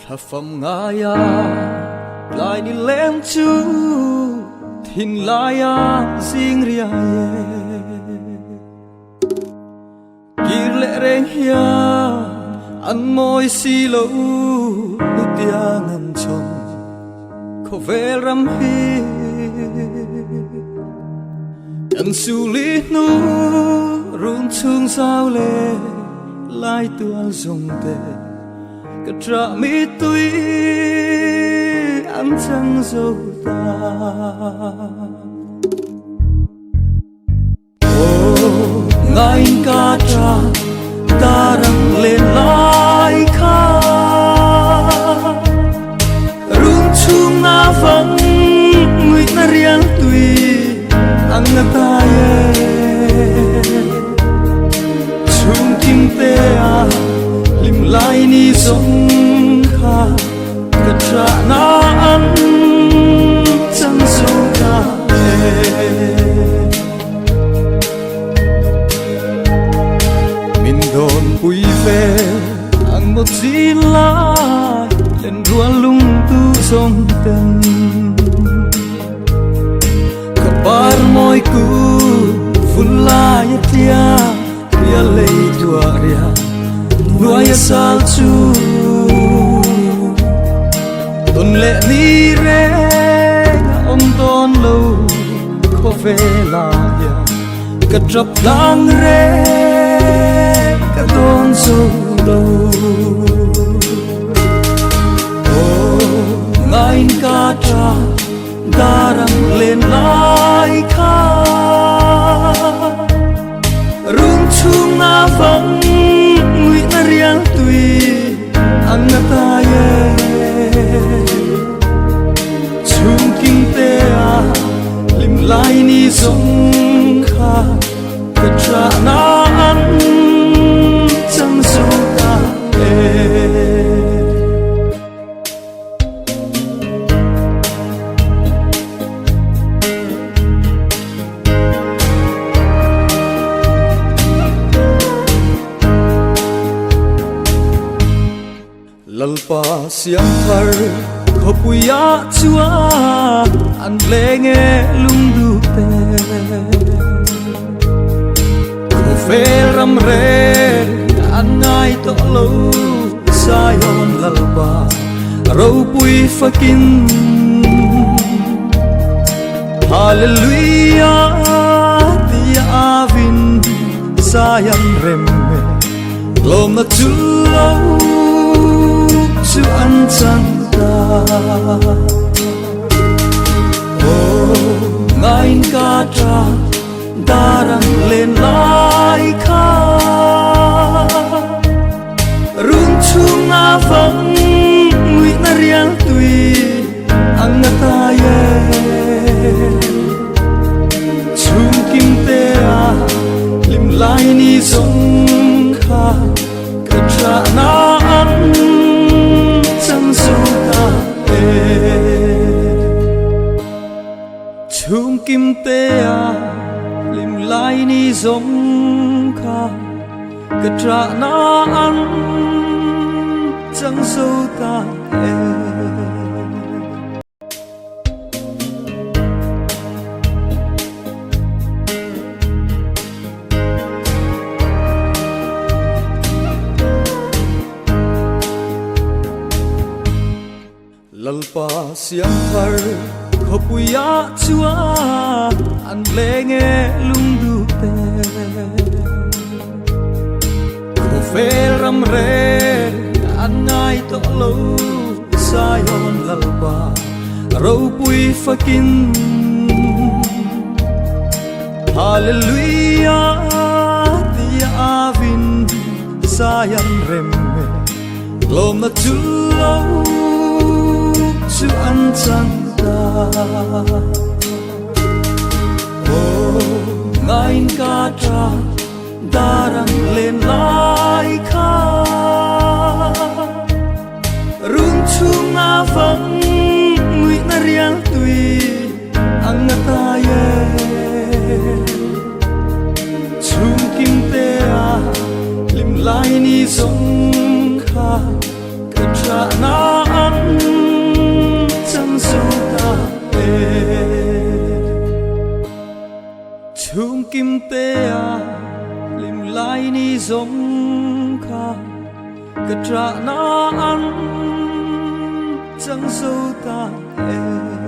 thà phẩm ngaya lại đi lem chú thìn lại riêng ria kir lệ reng hia ăn môi xì lâu nút tia ngân chồng khó về ram hi cần su lý nu run chung sao lệ lai tua dùng tệ cả trả mi tuy ăn chẳng dâu ta ngài ca tra ta đang lên lại kha rung chung na vắng người ta riêng tùy ăn ta ye chung kim te à lim lại ni giống kha cả tra na ăn chẳng dâu ta đồn vui vẻ ăn một gì lại lên rùa lung tu sông tần kabar môi cu phun la tia ria lei tua ria nuôi sal chu tôn lệ ni re ông tôn lâu khó về là ya cất rập lang re con sâu đâu ngài ca tra ta đang lên lại kha rung chung na vắng người ta riêng tùy ăn ta ye chung kinh tế à lim lại ni giống kha cả tra na ăn chẳng dâu ta lalpa siang thar khopuya chua an lenge lung du te phê ram re an ngai to lâu sayon lalpa râu pui fakin hallelujah tia avin sayan remme lom na chu lâu chu an chan ta ngain ka tra darang lên lại kha rung chung na vắng người ta riêng tùy ăn ta ye chung kim te à lim lại ni giống kha cả tra na ăn chẳng dâu ta chung kim te à lim lại ni giống kha cả tra na ăn chẳng dâu ta lalpa siang thar khopuya chua an lenge lung du te ko fe ram re an ngai to lâu sayon lalpa râu pui fakin hallelujah tia avin sayan remme lom na chu lâu chu an chan ngain ka tra darang lên lại kha rung chung na vắng người ta riêng tùy ăn ta ye chung kim te à lim lại ni giống kha cả tra na tê à lim lai ni giống kha cả trả na ăn chẳng dâu ta e